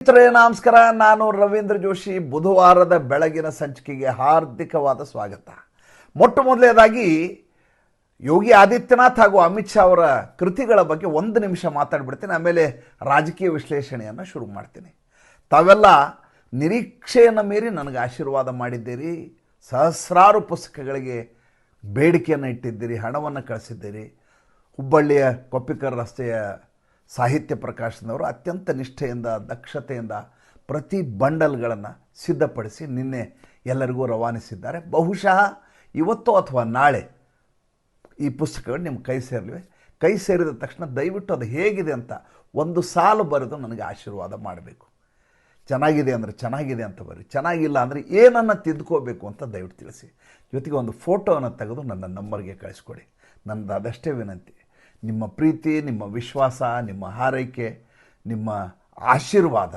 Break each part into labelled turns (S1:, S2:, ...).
S1: ಮಿತ್ರರೇ ನಮಸ್ಕಾರ. ನಾನು ರವೀಂದ್ರ ಜೋಶಿ. ಬುಧವಾರದ ಬೆಳಗಿನ ಸಂಚಿಕೆಗೆ ಹಾರ್ದಿಕವಾದ ಸ್ವಾಗತ. ಮೊಟ್ಟ ಮೊದಲನೇದಾಗಿ ಯೋಗಿ ಆದಿತ್ಯನಾಥ್ ಹಾಗೂ ಅಮಿತ್ ಶಾ ಅವರ ಕೃತಿಗಳ ಬಗ್ಗೆ ಒಂದು ನಿಮಿಷ ಮಾತಾಡ್ಬಿಡ್ತೀನಿ. ಆಮೇಲೆ ರಾಜಕೀಯ ವಿಶ್ಲೇಷಣೆಯನ್ನು ಶುರು ಮಾಡ್ತೀನಿ. ತಾವೆಲ್ಲ ನಿರೀಕ್ಷೆಯನ್ನು ಮೀರಿ ನನಗೆ ಆಶೀರ್ವಾದ ಮಾಡಿದ್ದೀರಿ. ಸಹಸ್ರಾರು ಪುಸ್ತಕಗಳಿಗೆ ಬೇಡಿಕೆಯನ್ನು ಇಟ್ಟಿದ್ದೀರಿ, ಹಣವನ್ನು ಕಳಿಸಿದ್ದೀರಿ. ಹುಬ್ಬಳ್ಳಿಯ ಕೊಪ್ಪಿಕರ್ ರಸ್ತೆಯ ಸಾಹಿತ್ಯ ಪ್ರಕಾಶನವರು ಅತ್ಯಂತ ನಿಷ್ಠೆಯಿಂದ ದಕ್ಷತೆಯಿಂದ ಪ್ರತಿ ಬಂಡಲ್ಗಳನ್ನು ಸಿದ್ಧಪಡಿಸಿ ನಿನ್ನೆ ಎಲ್ಲರಿಗೂ ರವಾನಿಸಿದ್ದಾರೆ. ಬಹುಶಃ ಇವತ್ತು ಅಥವಾ ನಾಳೆ ಈ ಪುಸ್ತಕಗಳು ನಿಮ್ಮ ಕೈ ಸೇರಲಿವೆ. ಕೈ ಸೇರಿದ ತಕ್ಷಣ ದಯವಿಟ್ಟು ಅದು ಹೇಗಿದೆ ಅಂತ ಒಂದು ಸಾಲು ಬರೆದು ನನಗೆ ಆಶೀರ್ವಾದ ಮಾಡಬೇಕು. ಚೆನ್ನಾಗಿದೆ ಅಂದರೆ ಚೆನ್ನಾಗಿದೆ ಅಂತ ಬರೀ, ಚೆನ್ನಾಗಿಲ್ಲ ಅಂದರೆ ಏನನ್ನು ತಿದ್ದುಕೋಬೇಕು ಅಂತ ದಯವಿಟ್ಟು ತಿಳಿಸಿ. ಜೊತೆಗೆ ಒಂದು ಫೋಟೋವನ್ನು ತೆಗೆದು ನನ್ನ ನಂಬರ್ಗೆ ಕಳಿಸ್ಕೊಡಿ. ನನ್ನದು ಅದಷ್ಟೇ ವಿನಂತಿ. ನಿಮ್ಮ ಪ್ರೀತಿ, ನಿಮ್ಮ ವಿಶ್ವಾಸ, ನಿಮ್ಮ ಹಾರೈಕೆ, ನಿಮ್ಮ ಆಶೀರ್ವಾದ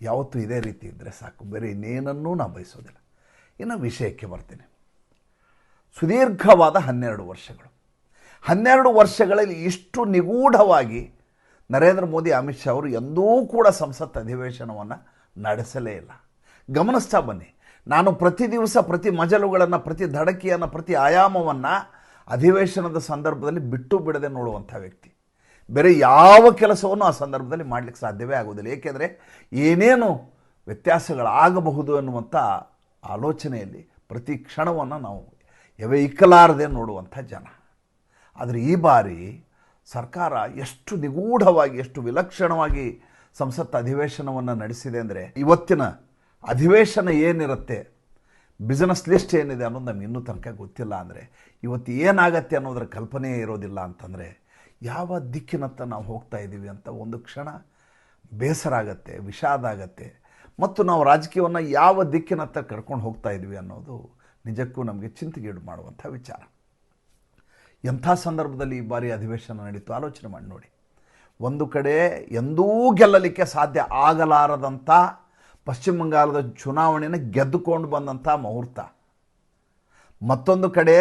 S1: ಯಾವತ್ತೂ ಇದೇ ರೀತಿ ಇದ್ದರೆ ಸಾಕು. ಬೇರೆ ಇನ್ನೇನನ್ನೂ ನಾನು ಬಯಸೋದಿಲ್ಲ. ಇನ್ನು ವಿಷಯಕ್ಕೆ ಬರ್ತೀನಿ. ಸುದೀರ್ಘವಾದ 12 ವರ್ಷಗಳಲ್ಲಿ ಇಷ್ಟು ನಿಗೂಢವಾಗಿ ನರೇಂದ್ರ ಮೋದಿ, ಅಮಿತ್ ಶಾ ಅವರು ಎಂದೂ ಕೂಡ ಸಂಸತ್ ಅಧಿವೇಶನವನ್ನು ನಡೆಸಲೇ ಇಲ್ಲ. ಗಮನಿಸ್ತಾ ಬನ್ನಿ. ನಾನು ಪ್ರತಿ ದಿವಸ ಪ್ರತಿ ಮಜಲುಗಳನ್ನು, ಪ್ರತಿ ಧಡಕಿಯನ್ನು, ಪ್ರತಿ ಆಯಾಮವನ್ನು ಅಧಿವೇಶನದ ಸಂದರ್ಭದಲ್ಲಿ ಬಿಟ್ಟು ಬಿಡದೆ ನೋಡುವಂಥ ವ್ಯಕ್ತಿ. ಬೇರೆ ಯಾವ ಕೆಲಸವನ್ನು ಆ ಸಂದರ್ಭದಲ್ಲಿ ಮಾಡಲಿಕ್ಕೆ ಸಾಧ್ಯವೇ ಆಗೋದಿಲ್ಲ. ಏಕೆಂದರೆ ಏನೇನು ವ್ಯತ್ಯಾಸಗಳಾಗಬಹುದು ಎನ್ನುವಂಥ ಆಲೋಚನೆಯಲ್ಲಿ ಪ್ರತಿ ಕ್ಷಣವನ್ನು ನಾವು ಇಕ್ಕಲಾರದೆ ನೋಡುವಂಥ ಜನ. ಆದರೆ ಈ ಬಾರಿ ಸರ್ಕಾರ ಎಷ್ಟು ನಿಗೂಢವಾಗಿ, ಎಷ್ಟು ವಿಲಕ್ಷಣವಾಗಿ ಸಂಸತ್ ಅಧಿವೇಶನವನ್ನು ನಡೆಸಿದೆ ಅಂದರೆ, ಇವತ್ತಿನ ಅಧಿವೇಶನ ಏನಿರುತ್ತೆ, ಬಿಸ್ನೆಸ್ ಲಿಸ್ಟ್ ಏನಿದೆ ಅನ್ನೋದು ನಮ್ಗೆ ಇನ್ನೂ ತನಕ ಗೊತ್ತಿಲ್ಲ. ಅಂದರೆ ಇವತ್ತು ಏನಾಗತ್ತೆ ಅನ್ನೋದರ ಕಲ್ಪನೆಯೇ ಇರೋದಿಲ್ಲ. ಅಂತಂದರೆ ಯಾವ ದಿಕ್ಕಿನತ್ತ ನಾವು ಹೋಗ್ತಾ ಇದ್ದೀವಿ ಅಂತ ಒಂದು ಕ್ಷಣ ಬೇಸರ ಆಗತ್ತೆ, ವಿಷಾದ ಆಗತ್ತೆ. ಮತ್ತು ನಾವು ರಾಜಕೀಯವನ್ನು ಯಾವ ದಿಕ್ಕಿನತ್ತ ಕರ್ಕೊಂಡು ಹೋಗ್ತಾ ಇದ್ವಿ ಅನ್ನೋದು ನಿಜಕ್ಕೂ ನಮಗೆ ಚಿಂತೆಗೀಡು ಮಾಡುವಂಥ ವಿಚಾರ. ಎಂಥ ಸಂದರ್ಭದಲ್ಲಿ ಈ ಬಾರಿ ಅಧಿವೇಶನ ನಡೀತು ಆಲೋಚನೆ ಮಾಡಿ ನೋಡಿ. ಒಂದು ಕಡೆ ಎಂದೂ ಗೆಲ್ಲಲಿಕ್ಕೆ ಸಾಧ್ಯ ಆಗಲಾರದಂಥ ಪಶ್ಚಿಮ ಬಂಗಾಳದ ಚುನಾವಣೆಯನ್ನು ಗೆದ್ದುಕೊಂಡು ಬಂದಂಥ ಮುಹೂರ್ತ. ಮತ್ತೊಂದು ಕಡೆ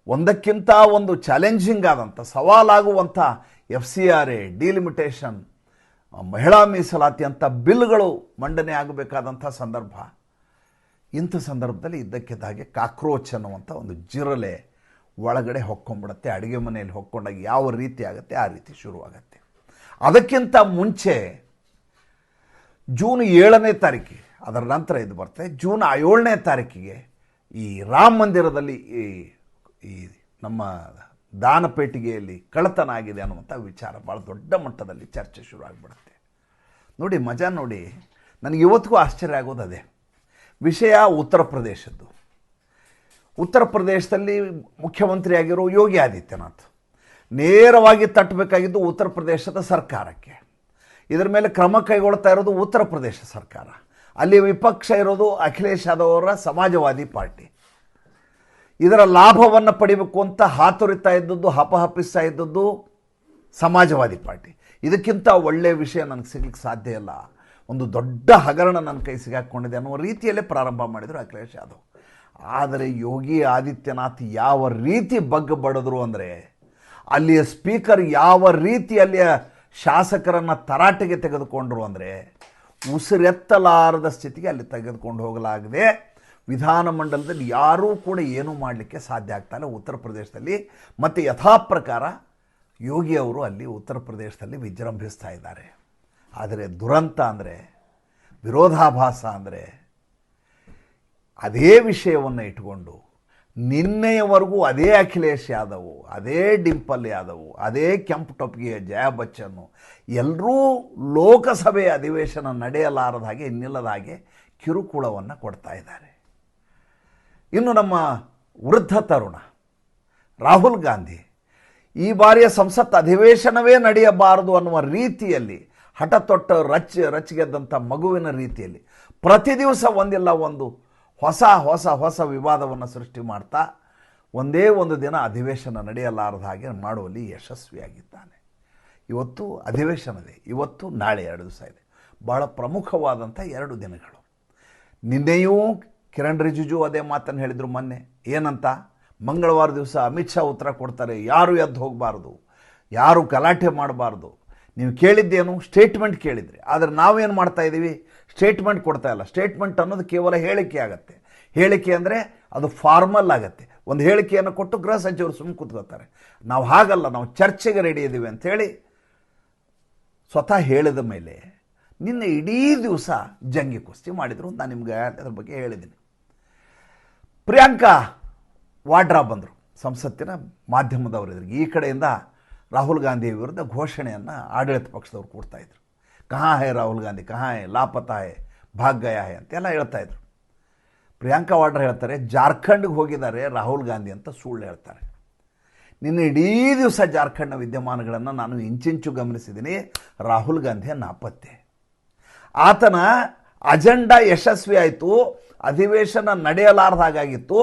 S1: ಒಂದಕ್ಕಿಂತ ಒಂದು ಚಾಲೆಂಜಿಂಗ್ ಆದಂಥ, ಸವಾಲಾಗುವಂಥ FCRA, ಡಿಲಿಮಿಟೇಷನ್, ಮಹಿಳಾ ಮೀಸಲಾತಿ ಅಂತ ಬಿಲ್ಗಳು ಮಂಡನೆ ಆಗಬೇಕಾದಂಥ ಸಂದರ್ಭ. ಇಂಥ ಸಂದರ್ಭದಲ್ಲಿ ಇದ್ದಕ್ಕಿದ್ದ ಹಾಗೆ ಕಾಕ್ರೋಚ್ ಅನ್ನುವಂಥ ಒಂದು ಜಿರಲೆ ಒಳಗಡೆ ಹೊಕ್ಕೊಂಡ್ಬಿಡುತ್ತೆ. ಅಡುಗೆ ಮನೆಯಲ್ಲಿ ಹೊಕ್ಕೊಂಡಾಗ ಯಾವ ರೀತಿ ಆಗುತ್ತೆ ಆ ರೀತಿ ಶುರುವಾಗತ್ತೆ. ಅದಕ್ಕಿಂತ ಮುಂಚೆ ಜೂನ್ 7ನೇ ತಾರೀಕಿಗೆ, ಅದರ ನಂತರ ಇದು ಬರ್ತದೆ, ಜೂನ್ 7ನೇ ತಾರೀಕಿಗೆ ಈ ರಾಮ ಮಂದಿರದಲ್ಲಿ ಈ ನಮ್ಮ ದಾನಪೇಟಿಗೆಯಲ್ಲಿ ಕಳ್ಳತನ ಆಗಿದೆ ಅನ್ನುವಂಥ ವಿಚಾರ ಭಾಳ ದೊಡ್ಡ ಮಟ್ಟದಲ್ಲಿ ಚರ್ಚೆ ಶುರು ಆಗಿಬಿಡುತ್ತೆ. ನೋಡಿ ಮಜಾ ನೋಡಿ, ನನಗೆ ಇವತ್ತಿಗೂ ಆಶ್ಚರ್ಯ ಆಗೋದು ಅದೇ ವಿಷಯ. ಉತ್ತರ ಪ್ರದೇಶದಲ್ಲಿ ಮುಖ್ಯಮಂತ್ರಿಯಾಗಿರೋ ಯೋಗಿ ಆದಿತ್ಯನಾಥ್ ನೇರವಾಗಿ ತಟ್ಟಬೇಕಾಗಿದ್ದು ಉತ್ತರ ಪ್ರದೇಶದ ಸರ್ಕಾರಕ್ಕೆ. ಇದರ ಮೇಲೆ ಕ್ರಮ ಕೈಗೊಳ್ತಾ ಇರೋದು ಉತ್ತರ ಪ್ರದೇಶ ಸರ್ಕಾರ. ಅಲ್ಲಿ ವಿಪಕ್ಷ ಇರೋದು ಅಖಿಲೇಶ್ ಯಾದವ್ ಅವರ ಸಮಾಜವಾದಿ ಪಾರ್ಟಿ. ಇದರ ಲಾಭವನ್ನು ಪಡಿಬೇಕು ಅಂತ ಹಾತೊರಿತಾ ಇದ್ದದ್ದು, ಹಪಹಪಿಸ್ತಾ ಇದ್ದದ್ದು ಸಮಾಜವಾದಿ ಪಾರ್ಟಿ. ಇದಕ್ಕಿಂತ ಒಳ್ಳೆಯ ವಿಷಯ ನನಗೆ ಸಿಗ್ಲಿಕ್ಕೆ ಸಾಧ್ಯ ಇಲ್ಲ. ಒಂದು ದೊಡ್ಡ ಹಗರಣ ನನ್ನ ಕೈ ಸಿಗಾಕೊಂಡಿದೆ ಅನ್ನುವ ರೀತಿಯಲ್ಲೇ ಪ್ರಾರಂಭ ಮಾಡಿದರು ಅಖಿಲೇಶ್ ಯಾದವ್. ಆದರೆ ಯೋಗಿ ಆದಿತ್ಯನಾಥ್ ಯಾವ ರೀತಿ ಬಗ್ಗ ಬಡಿದ್ರು ಅಂದರೆ, ಅಲ್ಲಿಯ ಸ್ಪೀಕರ್ ಯಾವ ರೀತಿ ಅಲ್ಲಿಯ ಶಾಸಕರನ್ನು ತರಾಟೆಗೆ ತೆಗೆದುಕೊಂಡರು ಅಂದರೆ, ಉಸಿರೆತ್ತಲಾರದ ಸ್ಥಿತಿಗೆ ಅಲ್ಲಿ ತೆಗೆದುಕೊಂಡು ಹೋಗಲಾಗದೆ ವಿಧಾನಮಂಡಲದಲ್ಲಿ ಯಾರೂ ಕೂಡ ಏನೂ ಮಾಡಲಿಕ್ಕೆ ಸಾಧ್ಯ ಆಗ್ತಾಯಿಲ್ಲ ಉತ್ತರ ಪ್ರದೇಶದಲ್ಲಿ. ಮತ್ತು ಯಥಾಪ್ರಕಾರ ಯೋಗಿ ಅವರು ಅಲ್ಲಿ ಉತ್ತರ ಪ್ರದೇಶದಲ್ಲಿ ವಿಜೃಂಭಿಸ್ತಾ ಇದ್ದಾರೆ. ಆದರೆ ದುರಂತ ಅಂದರೆ, ವಿರೋಧಾಭಾಸ ಅಂದರೆ, ಅದೇ ವಿಷಯವನ್ನು ಇಟ್ಟುಕೊಂಡು ನಿನ್ನೆಯವರೆಗೂ ಅದೇ ಅಖಿಲೇಶ್ ಯಾದವ್, ಅದೇ ಡಿಂಪಲ್ ಯಾದವ್, ಅದೇ ಕೆಂಪು ಟೊಪ್ಪಿಗೆಯ ಜಯಾ ಬಚ್ಚನ್ನು ಎಲ್ಲರೂ ಲೋಕಸಭೆಯ ಅಧಿವೇಶನ ನಡೆಯಲಾರದ ಹಾಗೆ, ಇನ್ನಿಲ್ಲದ ಹಾಗೆ ಕಿರುಕುಳವನ್ನು ಕೊಡ್ತಾ ಇದ್ದಾರೆ. ಇನ್ನು ನಮ್ಮ ವೃದ್ಧ ತರುಣ ರಾಹುಲ್ ಗಾಂಧಿ ಈ ಬಾರಿಯ ಸಂಸತ್ ಅಧಿವೇಶನವೇ ನಡೆಯಬಾರದು ಅನ್ನುವ ರೀತಿಯಲ್ಲಿ ಹಠ ತೊಟ್ಟು ರಚ್ಚಿಗೆದ್ದಂಥ ಮಗುವಿನ ರೀತಿಯಲ್ಲಿ ಪ್ರತಿ ದಿವಸ ಒಂದಿಲ್ಲ ಒಂದು ಹೊಸ ವಿವಾದವನ್ನು ಸೃಷ್ಟಿ ಮಾಡ್ತಾ ಒಂದೇ ಒಂದು ದಿನ ಅಧಿವೇಶನ ನಡೆಯಲಾರದ ಹಾಗೆ ಮಾಡುವಲ್ಲಿ ಯಶಸ್ವಿಯಾಗಿದ್ದಾನೆ. ಇವತ್ತು ಅಧಿವೇಶನದೇ, ಇವತ್ತು ನಾಳೆ 2 ದಿವಸ ಇದೆ. ಭಾಳ ಪ್ರಮುಖವಾದಂಥ 2 ದಿನಗಳು. ನಿನ್ನೆಯೂ ಕಿರಣ್ ರಿಜಿಜು ಅದೇ ಮಾತನ್ನು ಹೇಳಿದರು. ಮೊನ್ನೆ ಏನಂತ, ಮಂಗಳವಾರ ದಿವಸ ಅಮಿತ್ ಶಾ ಉತ್ತರ ಕೊಡ್ತಾರೆ, ಯಾರು ಎದ್ದು ಹೋಗಬಾರ್ದು, ಯಾರು ಗಲಾಟೆ ಮಾಡಬಾರ್ದು, ನೀವು ಕೇಳಿದ್ದೇನು? ಸ್ಟೇಟ್ಮೆಂಟ್ ಕೇಳಿದ್ರಿ. ಆದರೆ ನಾವೇನು ಮಾಡ್ತಾ ಇದ್ದೀವಿ? ಸ್ಟೇಟ್ಮೆಂಟ್ ಕೊಡ್ತಾ ಇಲ್ಲ. ಸ್ಟೇಟ್ಮೆಂಟ್ ಅನ್ನೋದು ಕೇವಲ ಹೇಳಿಕೆ ಆಗುತ್ತೆ. ಹೇಳಿಕೆ ಅಂದರೆ ಅದು ಫಾರ್ಮಲ್ ಆಗುತ್ತೆ. ಒಂದು ಹೇಳಿಕೆಯನ್ನು ಕೊಟ್ಟು ಗೃಹ ಸಚಿವರು ಸುಮ್ಮನೆ ಕೂತ್ಕೋತಾರೆ. ನಾವು ಹಾಗಲ್ಲ, ನಾವು ಚರ್ಚೆಗೆ ರೆಡಿ ಇದ್ದೀವಿ ಅಂಥೇಳಿ ಸ್ವತಃ ಹೇಳಿದ ಮೇಲೆ ನಿನ್ನೆ ಇಡೀ ದಿವಸ ಜಂಗಿ ಕುಸ್ತಿ ಮಾಡಿದರು. ನಾನು ನಿಮ್ಗೆ ಅದ್ರ ಬಗ್ಗೆ ಹೇಳಿದ್ದೀನಿ. ಪ್ರಿಯಾಂಕಾ ವಾಡ್ರಾ ಬಂದರು ಸಂಸತ್ತಿನ ಮಾಧ್ಯಮದವರು ಎದುರಿಗೆ. ಈ ಕಡೆಯಿಂದ ರಾಹುಲ್ ಗಾಂಧಿ ವಿರುದ್ಧ ಘೋಷಣೆಯನ್ನು ಆಡಳಿತ ಪಕ್ಷದವ್ರು ಕೊಡ್ತಾಯಿದ್ರು. ಕಹಾ ಹೈ ರಾಹುಲ್ ಗಾಂಧಿ, ಕಹಾ ಹೈ, ಲಾಪತಾ ಹೈ, ಭಾಗ್ ಗಯಾ ಹೈ ಅಂತೆಲ್ಲ ಹೇಳ್ತಾಯಿದ್ರು. ಪ್ರಿಯಾಂಕಾ ವಾಡ್ರಾ ಹೇಳ್ತಾರೆ ಜಾರ್ಖಂಡ್ಗೆ ಹೋಗಿದ್ದಾರೆ ರಾಹುಲ್ ಗಾಂಧಿ ಅಂತ ಸುಳ್ಳು ಹೇಳ್ತಾರೆ. ನಿನ್ನೆ ಇಡೀ ದಿವಸ ಜಾರ್ಖಂಡ್ನ ವಿದ್ಯಮಾನಗಳನ್ನು ನಾನು ಇಂಚಿಂಚು ಗಮನಿಸಿದ್ದೀನಿ. ರಾಹುಲ್ ಗಾಂಧಿಯ ನಾಪತ್ತೆ. ಆತನ ಅಜೆಂಡಾ ಯಶಸ್ವಿ ಆಯಿತು. ಅಧಿವೇಶನ ನಡೆಯಲಾರ್ದಾಗಿತ್ತು.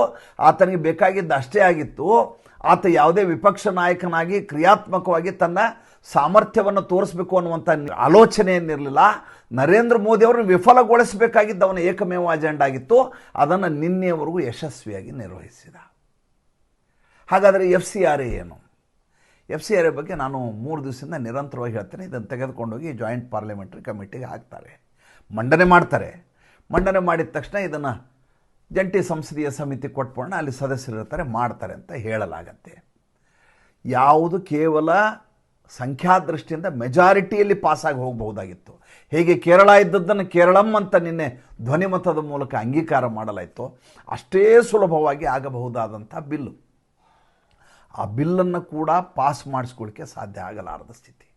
S1: ಆತನಿಗೆ ಬೇಕಾಗಿದ್ದು ಅಷ್ಟೇ ಆಗಿತ್ತು. ಆತ ಯಾವುದೇ ವಿಪಕ್ಷ ನಾಯಕನಾಗಿ ಕ್ರಿಯಾತ್ಮಕವಾಗಿ ತನ್ನ ಸಾಮರ್ಥ್ಯವನ್ನು ತೋರಿಸಬೇಕು ಅನ್ನುವಂಥ ಆಲೋಚನೆಯನ್ನಿರಲಿಲ್ಲ. ನರೇಂದ್ರ ಮೋದಿ ಅವರನ್ನು ವಿಫಲಗೊಳಿಸಬೇಕಾಗಿದ್ದು ಅವನ ಏಕಮೇವ ಅಜೆಂಡಾ ಆಗಿತ್ತು. ಅದನ್ನು ನಿನ್ನೆಯವರೆಗೂ ಯಶಸ್ವಿಯಾಗಿ ನಿರ್ವಹಿಸಿದ. ಹಾಗಾದರೆ FCRA ಏನು? FCRA ಬಗ್ಗೆ ನಾನು 3 ದಿವಸದಿಂದ ನಿರಂತರವಾಗಿ ಹೇಳ್ತೇನೆ. ಇದನ್ನು ತೆಗೆದುಕೊಂಡೋಗಿ ಜಾಯಿಂಟ್ ಪಾರ್ಲಿಮೆಂಟ್ರಿ ಕಮಿಟಿಗೆ ಹಾಕ್ತಾರೆ, ಮಂಡನೆ ಮಾಡ್ತಾರೆ. ಮಂಡನೆ ಮಾಡಿದ ತಕ್ಷಣ ಇದನ್ನು ಜಂಟಿ ಸಂಸದೀಯ ಸಮಿತಿ ಕೊಟ್ಕೊಂಡು ಅಲ್ಲಿ ಸದಸ್ಯರಿರ್ತಾರೆ, ಮಾಡ್ತಾರೆ ಅಂತ ಹೇಳಲಾಗತ್ತೆ. ಯಾವುದು ಕೇವಲ ಸಂಖ್ಯಾದೃಷ್ಟಿಯಿಂದ ಮೆಜಾರಿಟಿಯಲ್ಲಿ ಪಾಸಾಗಿ ಹೋಗಬಹುದಾಗಿತ್ತು. ಹೇಗೆ ಕೇರಳ ಇದ್ದದ್ದನ್ನು ಕೇರಳಂ ಅಂತ ನಿನ್ನೆ ಧ್ವನಿಮತದ ಮೂಲಕ ಅಂಗೀಕಾರ ಮಾಡಲಾಯಿತು, ಅಷ್ಟೇ ಸುಲಭವಾಗಿ ಆಗಬಹುದಾದಂಥ ಬಿಲ್ಲು. ಆ ಬಿಲ್ಲನ್ನು ಕೂಡ ಪಾಸ್ ಮಾಡಿಸ್ಕೊಳ್ಳಿಕ್ಕೆ ಸಾಧ್ಯ ಆಗಲಾರದ ಸ್ಥಿತಿ.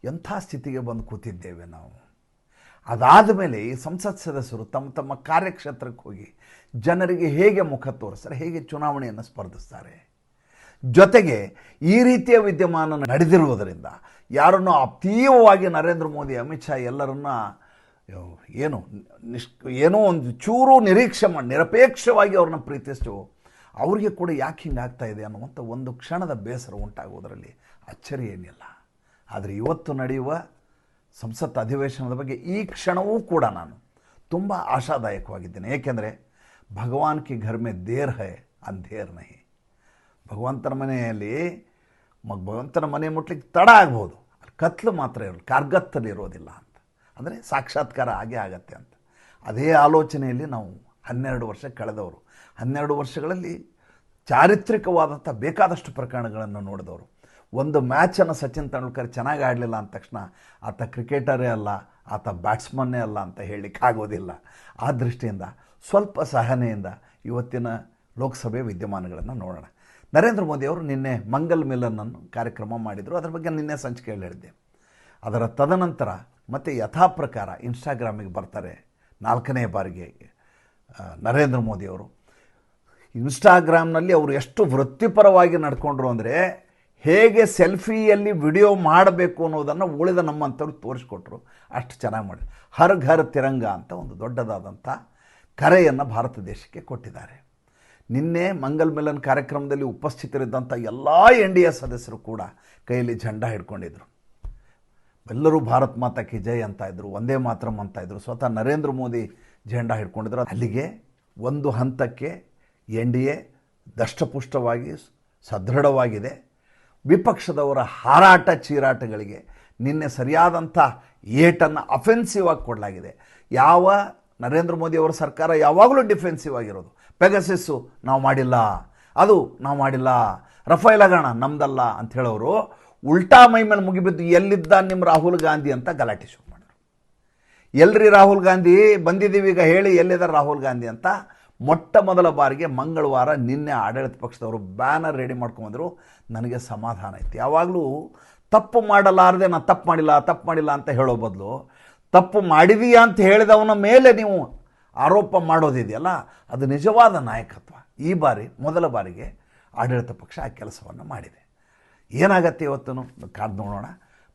S1: ಎಂಥ ಸ್ಥಿತಿಗೆ ಬಂದು ಕೂತಿದ್ದೇವೆ ನಾವು. ಅದಾದ ಮೇಲೆ ಈ ಸಂಸತ್ ಸದಸ್ಯರು ತಮ್ಮ ತಮ್ಮ ಕಾರ್ಯಕ್ಷೇತ್ರಕ್ಕೆ ಹೋಗಿ ಜನರಿಗೆ ಹೇಗೆ ಮುಖ ತೋರಿಸ್ತಾರೆ, ಹೇಗೆ ಚುನಾವಣೆಯನ್ನು ಸ್ಪರ್ಧಿಸ್ತಾರೆ. ಜೊತೆಗೆ ಈ ರೀತಿಯ ವಿದ್ಯಮಾನ ನಡೆದಿರುವುದರಿಂದ ಯಾರನ್ನು ತೀವ್ರವಾಗಿ ನರೇಂದ್ರ ಮೋದಿ, ಅಮಿತ್ ಶಾ ಎಲ್ಲರನ್ನ ಏನೋ ಒಂದು ಚೂರು ನಿರೀಕ್ಷೆ ಮಾಡಿ ನಿರಪೇಕ್ಷವಾಗಿ ಅವ್ರನ್ನ ಪ್ರೀತಿಸ್ತು. ಅವರಿಗೆ ಕೂಡ ಯಾಕೆ ಹಿಂಗೆ ಆಗ್ತಾ ಇದೆ ಅನ್ನುವಂಥ ಒಂದು ಕ್ಷಣದ ಬೇಸರ ಉಂಟಾಗುವುದರಲ್ಲಿ ಅಚ್ಚರಿ ಏನಿಲ್ಲ. ಆದರೆ ಇವತ್ತು ನಡೆಯುವ ಸಂಸತ್ ಅಧಿವೇಶನದ ಬಗ್ಗೆ ಈ ಕ್ಷಣವೂ ಕೂಡ ನಾನು ತುಂಬ ಆಶಾದಾಯಕವಾಗಿದ್ದೇನೆ. ಏಕೆಂದರೆ ಭಗವಾನ್ ಕಿ ಘರ್ ಮೇ ದೇರ್ ಹೈ ಅಂಧೇರ್ ನಹಿ. ಭಗವಂತನ ಮನೆಯಲ್ಲಿ ಭಗವಂತನ ಮನೆ ಮುಟ್ಲಿಕ್ಕೆ ತಡ ಆಗ್ಬೋದು, ಅಲ್ಲಿ ಕತ್ಲು ಮಾತ್ರ ಇರೋಲ್ಲ, ಕಾರ್ಗತ್ತಲ್ಲಿ ಇರೋದಿಲ್ಲ ಅಂತ. ಅಂದರೆ ಸಾಕ್ಷಾತ್ಕಾರ ಆಗೇ ಆಗತ್ತೆ ಅಂತ. ಅದೇ ಆಲೋಚನೆಯಲ್ಲಿ ನಾವು 12 ವರ್ಷ ಕಳೆದವರು. 12 ವರ್ಷಗಳಲ್ಲಿ ಚಾರಿತ್ರಿಕವಾದಂಥ ಬೇಕಾದಷ್ಟು ಪ್ರಕರಣಗಳನ್ನು ನೋಡಿದವರು. ಒಂದು ಮ್ಯಾಚನ್ನು ಸಚಿನ್ ತೆಂಡೂಲ್ಕರ್ ಚೆನ್ನಾಗಿ ಆಡಲಿಲ್ಲ ಅಂದ ತಕ್ಷಣ ಆತ ಕ್ರಿಕೆಟರೇ ಅಲ್ಲ, ಆತ ಬ್ಯಾಟ್ಸ್ಮನ್ನೇ ಅಲ್ಲ ಅಂತ ಹೇಳಲಿಕ್ಕೆ ಆಗೋದಿಲ್ಲ. ಆ ದೃಷ್ಟಿಯಿಂದ ಸ್ವಲ್ಪ ಸಹನೆಯಿಂದ ಇವತ್ತಿನ ಲೋಕಸಭೆ ವಿದ್ಯಮಾನಗಳನ್ನು ನೋಡೋಣ. ನರೇಂದ್ರ ಮೋದಿಯವರು ನಿನ್ನೆ ಮಂಗಲ್ ಮಿಲನನ್ನು ಕಾರ್ಯಕ್ರಮ ಮಾಡಿದರು. ಅದರ ಬಗ್ಗೆ ನಿನ್ನೆ ಸಂಚಿಕೆಯಲ್ಲಿ ಹೇಳಿದ್ದೆ. ಅದರ ತದನಂತರ ಮತ್ತೆ ಯಥಾ ಪ್ರಕಾರ ಇನ್ಸ್ಟಾಗ್ರಾಮಿಗೆ ಬರ್ತಾರೆ 4ನೇ ಬಾರಿಗೆ ನರೇಂದ್ರ ಮೋದಿಯವರು. ಇನ್ಸ್ಟಾಗ್ರಾಮ್ನಲ್ಲಿ ಅವರು ಎಷ್ಟು ವೃತ್ತಿಪರವಾಗಿ ನಡ್ಕೊಂಡ್ರು ಅಂದರೆ ಹೇಗೆ ಸೆಲ್ಫಿಯಲ್ಲಿ ವಿಡಿಯೋ ಮಾಡಬೇಕು ಅನ್ನೋದನ್ನು ಉಳಿದ ನಮ್ಮಂಥವ್ರು ತೋರಿಸ್ಕೊಟ್ರು. ಅಷ್ಟು ಚೆನ್ನಾಗಿ ಮಾಡಿ ಹರ್ ಘರ್ ತಿರಂಗ ಅಂತ ಒಂದು ದೊಡ್ಡದಾದಂಥ ಕರೆಯನ್ನು ಭಾರತ ದೇಶಕ್ಕೆ ಕೊಟ್ಟಿದ್ದಾರೆ. ನಿನ್ನೆ ಮಂಗಲ್ ಮಿಲನ್ ಕಾರ್ಯಕ್ರಮದಲ್ಲಿ ಉಪಸ್ಥಿತರಿದ್ದಂಥ ಎಲ್ಲ NDA ಸದಸ್ಯರು ಕೂಡ ಕೈಯಲ್ಲಿ ಜೆಂಡಾ ಹಿಡ್ಕೊಂಡಿದ್ರು. ಎಲ್ಲರೂ ಭಾರತ್ ಮಾತಾ ಕಿ ಜೈ ಅಂತ ಇದ್ರು, ಒಂದೇ ಮಾತರಂ ಅಂತ ಇದ್ರು. ಸ್ವತಃ ನರೇಂದ್ರ ಮೋದಿ ಜೆಂಡಾ ಹಿಡ್ಕೊಂಡಿದ್ರು. ಅಲ್ಲಿಗೆ ಒಂದು ಹಂತಕ್ಕೆ NDA ದಷ್ಟಪುಷ್ಟವಾಗಿ ಸದೃಢವಾಗಿದೆ. ವಿಪಕ್ಷದವರ ಹಾರಾಟ ಚೀರಾಟಗಳಿಗೆ ನಿನ್ನೆ ಸರಿಯಾದಂಥ ಏಟನ್ನು ಅಫೆನ್ಸಿವ್ ಆಗಿ ಕೊಡಲಾಗಿದೆ. ಯಾವ ನರೇಂದ್ರ ಮೋದಿಯವರ ಸರ್ಕಾರ ಯಾವಾಗಲೂ ಡಿಫೆನ್ಸಿವ್ ಆಗಿರೋದು. ಪೆಗಸಿಸ್ಸು ನಾವು ಮಾಡಿಲ್ಲ, ಅದು ನಾವು ಮಾಡಿಲ್ಲ, ರಫೇಲ್ ಹಗರಣ ನಮ್ದಲ್ಲ ಅಂತ ಹೇಳೋರು ಉಲ್ಟಾ ಮೈ ಮೇಲೆ ಮುಗಿಬಿದ್ದು ಎಲ್ಲಿದ್ದ ನಿಮ್ಮ ರಾಹುಲ್ ಗಾಂಧಿ ಅಂತ ಗಲಾಟೆ ಶುರು ಮಾಡಿದ್ರು. ಎಲ್ರಿ ರಾಹುಲ್ ಗಾಂಧಿ ಬಂದಿದ್ದೀವಿ ಈಗ ಹೇಳಿ ಎಲ್ಲಿದ್ದಾರೆ ರಾಹುಲ್ ಗಾಂಧಿ ಅಂತ. ಮೊಟ್ಟ ಮೊದಲ ಬಾರಿಗೆ ಮಂಗಳವಾರ ನಿನ್ನೆ ಆಡಳಿತ ಪಕ್ಷದವರು ಬ್ಯಾನರ್ ರೆಡಿ ಮಾಡ್ಕೊಂಬಂದರು. ನನಗೆ ಸಮಾಧಾನ ಇತ್ತು. ಯಾವಾಗಲೂ ತಪ್ಪು ಮಾಡಲಾರದೆ ನಾನು ತಪ್ಪು ಮಾಡಿಲ್ಲ ಅಂತ ಹೇಳೋ ಬದಲು ತಪ್ಪು ಮಾಡಿದೀಯಾ ಅಂತ ಹೇಳಿದವನ ಮೇಲೆ ನೀವು ಆರೋಪ ಮಾಡೋದಿದೆಯಲ್ಲ, ಅದು ನಿಜವಾದ ನಾಯಕತ್ವ. ಈ ಬಾರಿ ಮೊದಲ ಬಾರಿಗೆ ಆಡಳಿತ ಪಕ್ಷ ಆ ಕೆಲಸವನ್ನು ಮಾಡಿದೆ. ಏನಾಗತ್ತೆ ಇವತ್ತು ಕಾದು ನೋಡೋಣ.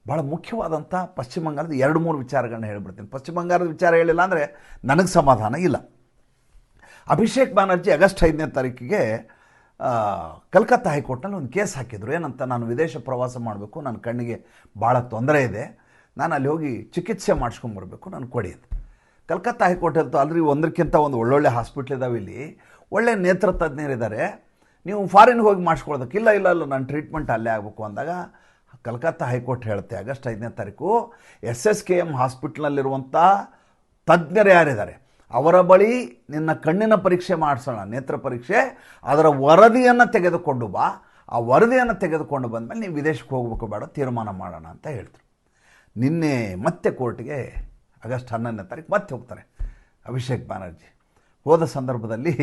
S1: ಭಾಳ ಮುಖ್ಯವಾದಂಥ ಪಶ್ಚಿಮ ಬಂಗಾಳದ 2-3 ವಿಚಾರಗಳನ್ನ ಹೇಳಿಬಿಡ್ತೀನಿ. ಪಶ್ಚಿಮ ಬಂಗಾಳದ ವಿಚಾರ ಹೇಳಿಲ್ಲ ಅಂದರೆ ನನಗೆ ಸಮಾಧಾನ ಇಲ್ಲ. ಅಭಿಷೇಕ್ ಬ್ಯಾನರ್ಜಿ ಆಗಸ್ಟ್ 5ನೇ ತಾರೀಕಿಗೆ ಕಲ್ಕತ್ತಾ ಹೈಕೋರ್ಟ್ನಲ್ಲಿ ಒಂದು ಕೇಸ್ ಹಾಕಿದ್ರು. ಏನಂತ, ನಾನು ವಿದೇಶ ಪ್ರವಾಸ ಮಾಡಬೇಕು, ನನ್ನ ಕಣ್ಣಿಗೆ ಭಾಳ ತೊಂದರೆ ಇದೆ, ನಾನು ಅಲ್ಲಿ ಹೋಗಿ ಚಿಕಿತ್ಸೆ ಮಾಡಿಸ್ಕೊಂಬರ್ಬೇಕು, ನಾನು ಕೊಡಿ ಅಂತ. ಕಲ್ಕತ್ತಾ ಹೈಕೋರ್ಟ್ ಹೇಳ್ತು, ಅಲ್ರಿ ಒಂದಕ್ಕಿಂತ ಒಂದು ಒಳ್ಳೊಳ್ಳೆ ಹಾಸ್ಪಿಟ್ಲ್ ಇದ್ದಾವೆ, ಇಲ್ಲಿ ಒಳ್ಳೆ ನೇತ್ರ ತಜ್ಞರಿದ್ದಾರೆ, ನೀವು ಫಾರಿನ್ಗೆ ಹೋಗಿ ಮಾಡಿಸ್ಕೊಳ್ಳೋದಕ್ಕೆ ಇಲ್ಲ ನಾನು ಟ್ರೀಟ್ಮೆಂಟ್ ಅಲ್ಲೇ ಆಗಬೇಕು ಅಂದಾಗ ಕಲ್ಕತ್ತಾ ಹೈಕೋರ್ಟ್ ಹೇಳುತ್ತೆ ಆಗಸ್ಟ್ 5ನೇ ತಾರೀಕು SSKM ಹಾಸ್ಪಿಟ್ಲಲ್ಲಿರುವಂಥ ತಜ್ಞರು ಯಾರಿದ್ದಾರೆ ಅವರ ಬಳಿ ನಿನ್ನ ಕಣ್ಣಿನ ಪರೀಕ್ಷೆ ಮಾಡಿಸೋಣ, ನೇತ್ರ ಪರೀಕ್ಷೆ, ಅದರ ವರದಿಯನ್ನು ತೆಗೆದುಕೊಂಡು ಬಾ, ಆ ವರದಿಯನ್ನು ತೆಗೆದುಕೊಂಡು ಬಂದಮೇಲೆ ನೀವು ವಿದೇಶಕ್ಕೆ ಹೋಗಬೇಕು ಬೇಡ ತೀರ್ಮಾನ ಮಾಡೋಣ ಅಂತ ಹೇಳ್ತಾರೆ. ನಿನ್ನೆ ಮತ್ತೆ ಕೋರ್ಟ್ಗೆ ಆಗಸ್ಟ್ 11ನೇ ತಾರೀಕು ಮತ್ತೆ ಹೋಗ್ತಾರೆ ಅಭಿಷೇಕ್ ಬ್ಯಾನರ್ಜಿ. ಹೋದ ಸಂದರ್ಭದಲ್ಲಿ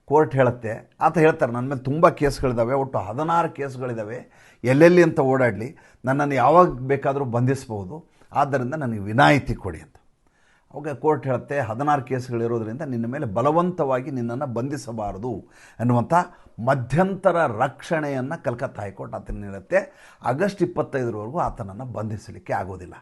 S1: ಕೋರ್ಟ್ ಹೇಳುತ್ತೆ, ಆತ ಹೇಳ್ತಾರೆ ನನ್ನ ಮೇಲೆ ತುಂಬ ಕೇಸ್ಗಳಿದ್ದಾವೆ, ಒಟ್ಟು 16 ಕೇಸ್ಗಳಿದ್ದಾವೆ, ಎಲ್ಲೆಲ್ಲಿ ಅಂತ ಓಡಾಡಲಿ, ನನ್ನನ್ನು ಯಾವಾಗ ಬೇಕಾದರೂ ಬಂಧಿಸ್ಬೋದು, ಆದ್ದರಿಂದ ನನಗೆ ವಿನಾಯಿತಿ ಕೊಡಿ ಅಂತ. ಅವಾಗ ಕೋರ್ಟ್ ಹೇಳುತ್ತೆ 16 ಕೇಸ್ಗಳಿರೋದ್ರಿಂದ ನಿನ್ನ ಮೇಲೆ ಬಲವಂತವಾಗಿ ನಿನ್ನನ್ನು ಬಂಧಿಸಬಾರದು ಅನ್ನುವಂಥ ಮಧ್ಯಂತರ ರಕ್ಷಣೆಯನ್ನು ಕಲ್ಕತ್ತಾ ಹೈಕೋರ್ಟ್ ಆತನ ನೀಡುತ್ತೆ. ಆಗಸ್ಟ್ 25ರವರೆಗೂ ಆತನನ್ನು ಬಂಧಿಸಲಿಕ್ಕೆ ಆಗೋದಿಲ್ಲ.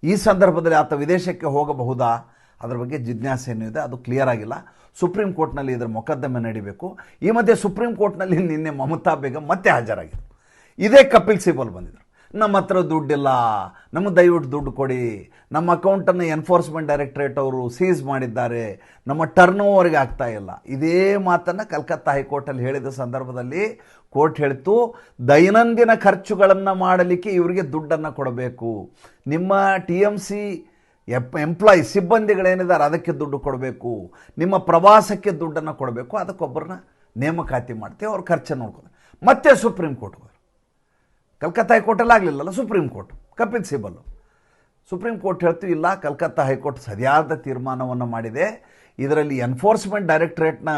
S1: ಈ ಸಂದರ್ಭದಲ್ಲಿ ಆತ ವಿದೇಶಕ್ಕೆ ಹೋಗಬಹುದಾ ಅದರ ಬಗ್ಗೆ ಜಿಜ್ಞಾಸೆ ಏನೂ ಇದೆ, ಅದು ಕ್ಲಿಯರ್ ಆಗಿಲ್ಲ. ಸುಪ್ರೀಂ ಕೋರ್ಟ್ನಲ್ಲಿ ಇದರ ಮೊಕದ್ದಮೆ ನಡೀಬೇಕು. ಈ ಮಧ್ಯೆ ಸುಪ್ರೀಂ ಕೋರ್ಟ್ನಲ್ಲಿ ನಿನ್ನೆ ಮಮತಾ ಬೇಗಂ ಮತ್ತೆ ಹಾಜರಾಗಿದ್ದರು. ಇದೇ ಕಪಿಲ್ ಸಿಬಲ್ ಬಂದಿದ್ದರು, ನಮ್ಮ ಹತ್ರ ದುಡ್ಡಿಲ್ಲ, ನಮಗೆ ದಯವಿಟ್ಟು ದುಡ್ಡು ಕೊಡಿ, ನಮ್ಮ ಅಕೌಂಟನ್ನು ಎನ್ಫೋರ್ಸ್ಮೆಂಟ್ ಡೈರೆಕ್ಟರೇಟ್ ಅವರು ಸೀಸ್ ಮಾಡಿದ್ದಾರೆ, ನಮ್ಮ ಟರ್ನ್ ಓವರ್ಗೆ ಆಗ್ತಾ ಇಲ್ಲ. ಇದೇ ಮಾತನ್ನು ಕಲ್ಕತ್ತಾ ಹೈಕೋರ್ಟಲ್ಲಿ ಹೇಳಿದ ಸಂದರ್ಭದಲ್ಲಿ ಕೋರ್ಟ್ ಹೇಳಿತು, ದೈನಂದಿನ ಖರ್ಚುಗಳನ್ನು ಮಾಡಲಿಕ್ಕೆ ಇವರಿಗೆ ದುಡ್ಡನ್ನು ಕೊಡಬೇಕು, ನಿಮ್ಮ TMC ಎಂಪ್ಲಾಯಿ ಸಿಬ್ಬಂದಿಗಳೇನಿದ್ದಾರೆ ಅದಕ್ಕೆ ದುಡ್ಡು ಕೊಡಬೇಕು, ನಿಮ್ಮ ಪ್ರವಾಸಕ್ಕೆ ದುಡ್ಡನ್ನು ಕೊಡಬೇಕು, ಅದಕ್ಕೊಬ್ಬರನ್ನ ನೇಮಕಾತಿ ಮಾಡ್ತೀವಿ, ಅವ್ರ ಖರ್ಚನ್ನು ನೋಡ್ಕೊಂಡು ಮತ್ತೆ ಸುಪ್ರೀಂ ಕೋರ್ಟ್ ಹೋದರು. ಕಲ್ಕತ್ತಾ ಹೈಕೋರ್ಟಲ್ಲಿ ಆಗಲಿಲ್ಲಲ್ಲ, Supreme Court, Kapil Sibal. Supreme Court ಹೇಳ್ತೀವಿ ಇಲ್ಲ, ಕಲ್ಕತ್ತಾ ಹೈಕೋರ್ಟ್ ಸರಿಯಾದ ತೀರ್ಮಾನವನ್ನು ಮಾಡಿದೆ, ಇದರಲ್ಲಿ ಎನ್ಫೋರ್ಸ್ಮೆಂಟ್ ಡೈರೆಕ್ಟರೇಟ್ನ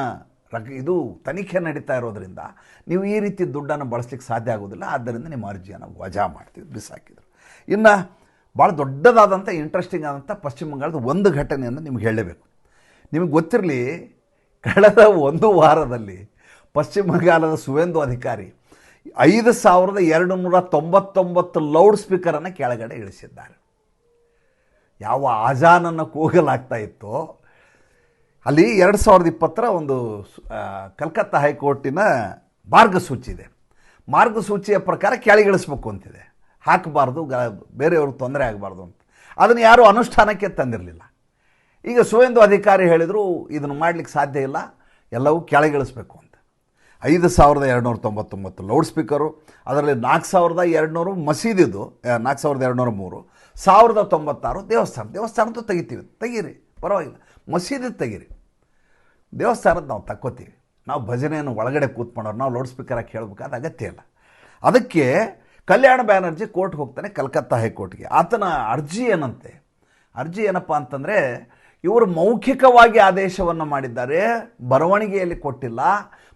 S1: ಇದು ತನಿಖೆ ನಡೀತಾ ಇರೋದರಿಂದ ನೀವು ಈ ರೀತಿ ದುಡ್ಡನ್ನು ಬಳಸಲಿಕ್ಕೆ ಸಾಧ್ಯ ಆಗೋದಿಲ್ಲ, ಆದ್ದರಿಂದ ನಿಮ್ಮ ಅರ್ಜಿಯನ್ನು ವಜಾ ಮಾಡ್ತೀವಿ, ಬಿಸಾಕಿದರು. ಇನ್ನು ಭಾಳ ದೊಡ್ಡದಾದಂಥ ಇಂಟ್ರೆಸ್ಟಿಂಗ್ ಆದಂಥ ಪಶ್ಚಿಮ ಬಂಗಾಳದ ಒಂದು ಘಟನೆಯನ್ನು ನಿಮ್ಗೆ ಹೇಳಲೇಬೇಕು. ನಿಮಗೆ ಗೊತ್ತಿರಲಿ, ಕಳೆದ ಒಂದು ವಾರದಲ್ಲಿ ಪಶ್ಚಿಮ ಬಂಗಾಳದ ಸುವೇಂದು ಅಧಿಕಾರಿ 5299 ಲೌಡ್ ಸ್ಪೀಕರನ್ನು ಕೆಳಗಡೆ ಇಳಿಸಿದ್ದಾರೆ. ಯಾವ ಆಜಾನನ್ನು ಕೂಗಲಾಗ್ತಾ ಇತ್ತೋ ಅಲ್ಲಿ 2020ರ ಒಂದು ಕಲ್ಕತ್ತಾ ಹೈಕೋರ್ಟಿನ ಮಾರ್ಗಸೂಚಿ ಇದೆ. ಮಾರ್ಗಸೂಚಿಯ ಪ್ರಕಾರ ಕೆಳಗಿಳಿಸ್ಬೇಕು ಅಂತಿದೆ, ಹಾಕಬಾರ್ದು, ಬೇರೆಯವ್ರಿಗೆ ತೊಂದರೆ ಆಗಬಾರ್ದು ಅಂತ. ಅದನ್ನು ಯಾರೂ ಅನುಷ್ಠಾನಕ್ಕೆ ತಂದಿರಲಿಲ್ಲ. ಈಗ ಸುವೇಂದು ಅಧಿಕಾರಿ ಹೇಳಿದರು ಇದನ್ನು ಮಾಡಲಿಕ್ಕೆ ಸಾಧ್ಯ ಇಲ್ಲ, ಎಲ್ಲವೂ ಕೆಳಗಿಳಿಸ್ಬೇಕು ಅಂತ. 5299 ಲೌಡ್ ಸ್ಪೀಕರು, ಅದರಲ್ಲಿ 4200 ಮಸೀದಿದು, 4203, 1096 ದೇವಸ್ಥಾನದ್ದು ತೆಗಿರಿ, ಪರವಾಗಿಲ್ಲ, ಮಸೀದಿ ತೆಗೀರಿ, ದೇವಸ್ಥಾನದ ನಾವು ತಕ್ಕೋತೀವಿ, ನಾವು ಭಜನೆಯನ್ನು ಒಳಗಡೆ ಕೂತ್ಕೊಂಡವ್ರು, ನಾವು ಲೌಡ್ ಸ್ಪೀಕರ್ ಹಾಕಿ ಹೇಳಬೇಕಾದ ಅಗತ್ಯ ಇಲ್ಲ. ಅದಕ್ಕೆ ಕಲ್ಯಾಣ್ ಬ್ಯಾನರ್ಜಿ ಕೋರ್ಟ್ಗೆ ಹೋಗ್ತಾನೆ, ಕಲ್ಕತ್ತಾ ಹೈಕೋರ್ಟ್ಗೆ. ಆತನ ಅರ್ಜಿ ಏನಂತೆ, ಅರ್ಜಿ ಏನಪ್ಪ ಅಂತಂದರೆ, ಇವರು ಮೌಖಿಕವಾಗಿ ಆದೇಶವನ್ನು ಮಾಡಿದ್ದಾರೆ, ಬರವಣಿಗೆಯಲ್ಲಿ ಕೊಟ್ಟಿಲ್ಲ,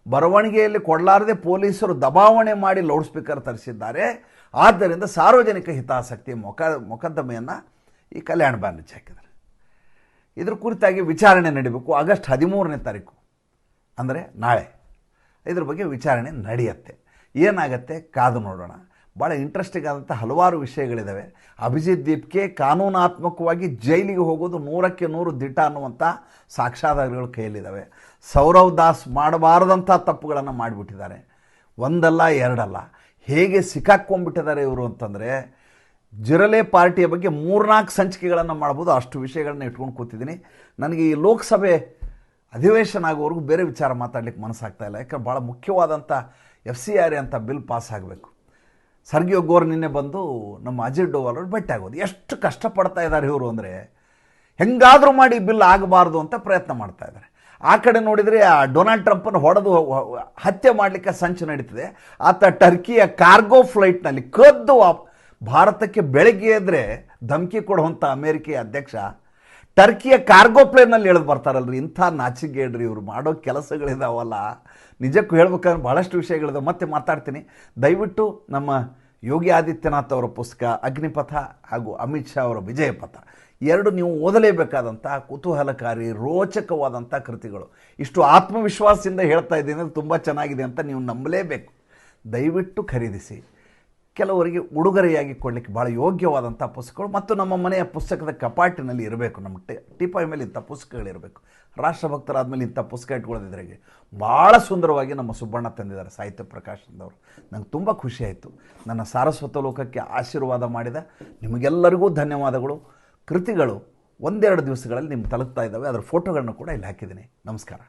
S1: ಬರವಣಿಗೆಯಲ್ಲಿ ಕೊಡಲಾರದೆ ಪೊಲೀಸರು ದಬಾವಣೆ ಮಾಡಿ ಲೌಡ್ ಸ್ಪೀಕರ್ ತರಿಸಿದ್ದಾರೆ, ಆದ್ದರಿಂದ ಸಾರ್ವಜನಿಕ ಹಿತಾಸಕ್ತಿ ಮೊಕದ್ದಮೆಯನ್ನು ಈ ಕಲ್ಯಾಣ್ ಬ್ಯಾನರ್ಜಿ ಹಾಕಿದ್ದಾರೆ. ಇದ್ರ ಕುರಿತಾಗಿ ವಿಚಾರಣೆ ನಡೀಬೇಕು. ಆಗಸ್ಟ್ 13ನೇ ತಾರೀಕು ಅಂದರೆ ನಾಳೆ ಇದ್ರ ಬಗ್ಗೆ ವಿಚಾರಣೆ ನಡೆಯುತ್ತೆ. ಏನಾಗತ್ತೆ ಕಾದು ನೋಡೋಣ. ಭಾಳ ಇಂಟ್ರೆಸ್ಟಿಂಗ್ ಆದಂಥ ಹಲವಾರು ವಿಷಯಗಳಿದ್ದಾವೆ. ಅಭಿಜಿತ್ ದೀಪ್ಗೆ ಕಾನೂನಾತ್ಮಕವಾಗಿ ಜೈಲಿಗೆ ಹೋಗೋದು 100ಕ್ಕೆ 100 ದಿಟ ಅನ್ನುವಂಥ ಸಾಕ್ಷ್ಯಾಧಾರಗಳು ಕೈಯಲ್ಲಿದ್ದಾವೆ. ಸೌರವ್ ದಾಸ್ ಮಾಡಬಾರದಂಥ ತಪ್ಪುಗಳನ್ನು ಮಾಡಿಬಿಟ್ಟಿದ್ದಾರೆ, ಒಂದಲ್ಲ ಎರಡಲ್ಲ. ಹೇಗೆ ಸಿಕ್ಕಾಕ್ಕೊಂಡ್ಬಿಟ್ಟಿದ್ದಾರೆ ಇವರು ಅಂತಂದರೆ, ಜಿರಲೆ ಪಾರ್ಟಿಯ ಬಗ್ಗೆ 3-4 ಸಂಚಿಕೆಗಳನ್ನು ಮಾಡ್ಬೋದು, ಅಷ್ಟು ವಿಷಯಗಳನ್ನ ಇಟ್ಕೊಂಡು ಕೂತಿದ್ದೀನಿ. ನನಗೆ ಈ ಲೋಕಸಭೆ ಅಧಿವೇಶನ ಆಗೋವರೆಗೂ ಬೇರೆ ವಿಚಾರ ಮಾತಾಡಲಿಕ್ಕೆ ಮನಸ್ಸಾಗ್ತಾ ಇಲ್ಲ. ಯಾಕಂದ್ರೆ ಭಾಳ ಮುಖ್ಯವಾದಂಥ FCRA ಅಂತ ಬಿಲ್ ಪಾಸ್ ಆಗಬೇಕು. ಸರ್ಗಿಯೋ ಗೋರ್ ನಿನ್ನೆ ಬಂದು ನಮ್ಮ ಅಜಿತ್ ಡೋವಲ್ ಅವರು ಭೇಟಿ ಆಗೋದು. ಎಷ್ಟು ಕಷ್ಟಪಡ್ತಾ ಇದ್ದಾರೆ ಇವರು ಅಂದರೆ, ಹೆಂಗಾದರೂ ಮಾಡಿ ಬಿಲ್ ಆಗಬಾರ್ದು ಅಂತ ಪ್ರಯತ್ನ ಮಾಡ್ತಾ ಇದ್ದಾರೆ. ಆ ಕಡೆ ನೋಡಿದರೆ ಡೊನಾಲ್ಡ್ ಟ್ರಂಪನ್ನು ಹೊಡೆದು ಹತ್ಯೆ ಮಾಡಲಿಕ್ಕೆ ಸಂಚು ನಡೀತಿದೆ. ಆತ ಟರ್ಕಿಯ ಕಾರ್ಗೋ ಫ್ಲೈಟ್ನಲ್ಲಿ ಕದ್ದು ಭಾರತಕ್ಕೆ ಬೆಳಗ್ಗೆ ಎದ್ರೆ ಧಮಕಿ ಕೊಡುವಂಥ ಅಮೇರಿಕೆಯ ಅಧ್ಯಕ್ಷ ಟರ್ಕಿಯ ಕಾರ್ಗೋ ಪ್ಲೇನಲ್ಲಿ ಇಳಿದು ಬರ್ತಾರಲ್ರಿ. ಇಂಥ ನಾಚಿಗೇಡ್ರಿ ಇವರು ಮಾಡೋ ಕೆಲಸಗಳಿದಾವಲ್ಲ, ನಿಜಕ್ಕೂ ಹೇಳ್ಬೇಕಾದ್ರೆ ಭಾಳಷ್ಟು ವಿಷಯಗಳಿದಾವೆ. ಮತ್ತೆ ಮಾತಾಡ್ತೀನಿ. ದಯವಿಟ್ಟು ನಮ್ಮ ಯೋಗಿ ಆದಿತ್ಯನಾಥ್ ಅವರ ಪುಸ್ತಕ ಅಗ್ನಿಪಥ ಹಾಗೂ ಅಮಿತ್ ಶಾ ಅವರ ವಿಜಯಪಥ ಎರಡು ನೀವು ಓದಲೇಬೇಕಾದಂಥ ಕುತೂಹಲಕಾರಿ ರೋಚಕವಾದಂಥ ಕೃತಿಗಳು. ಇಷ್ಟು ಆತ್ಮವಿಶ್ವಾಸದಿಂದ ಹೇಳ್ತಾ ಇದ್ದೀನಿ, ತುಂಬ ಚೆನ್ನಾಗಿದೆ ಅಂತ ನೀವು ನಂಬಲೇಬೇಕು. ದಯವಿಟ್ಟು ಖರೀದಿಸಿ. ಕೆಲವರಿಗೆ ಉಡುಗೊರೆಯಾಗಿ ಕೊಡಲಿಕ್ಕೆ ಭಾಳ ಯೋಗ್ಯವಾದಂಥ ಪುಸ್ತಕಗಳು ಮತ್ತು ನಮ್ಮ ಮನೆಯ ಪುಸ್ತಕದ ಕಪಾಟಿನಲ್ಲಿ ಇರಬೇಕು. ನಮ್ಮ ಟೀಪಾಯ್ ಮೇಲೆ ಇಂಥ ಪುಸ್ತಕಗಳಿರಬೇಕು. ರಾಷ್ಟ್ರಭಕ್ತರಾದಮೇಲೆ ಇಂಥ ಪುಸ್ತಕ ಇಟ್ಕೊಳ್ಳೋದಿದ್ರಾಗೆ ಭಾಳ ಸುಂದರವಾಗಿ ನಮ್ಮ ಸುಬ್ಬಣ್ಣ ತಂದಿದ್ದಾರೆ, ಸಾಹಿತ್ಯ ಪ್ರಕಾಶನದವರು. ನಂಗೆ ತುಂಬ ಖುಷಿಯಾಯಿತು. ನನ್ನ ಸಾರಸ್ವತ ಲೋಕಕ್ಕೆ ಆಶೀರ್ವಾದ ಮಾಡಿದ ನಿಮಗೆಲ್ಲರಿಗೂ ಧನ್ಯವಾದಗಳು. ಕೃತಿಗಳು 1-2 ದಿವಸಗಳಲ್ಲಿ ನಿಮ್ಗೆ ತಲುಪ್ತಾ ಇದ್ದಾವೆ. ಅದರ ಫೋಟೋಗಳನ್ನು ಕೂಡ ಇಲ್ಲಿ ಹಾಕಿದ್ದೀನಿ. ನಮಸ್ಕಾರ.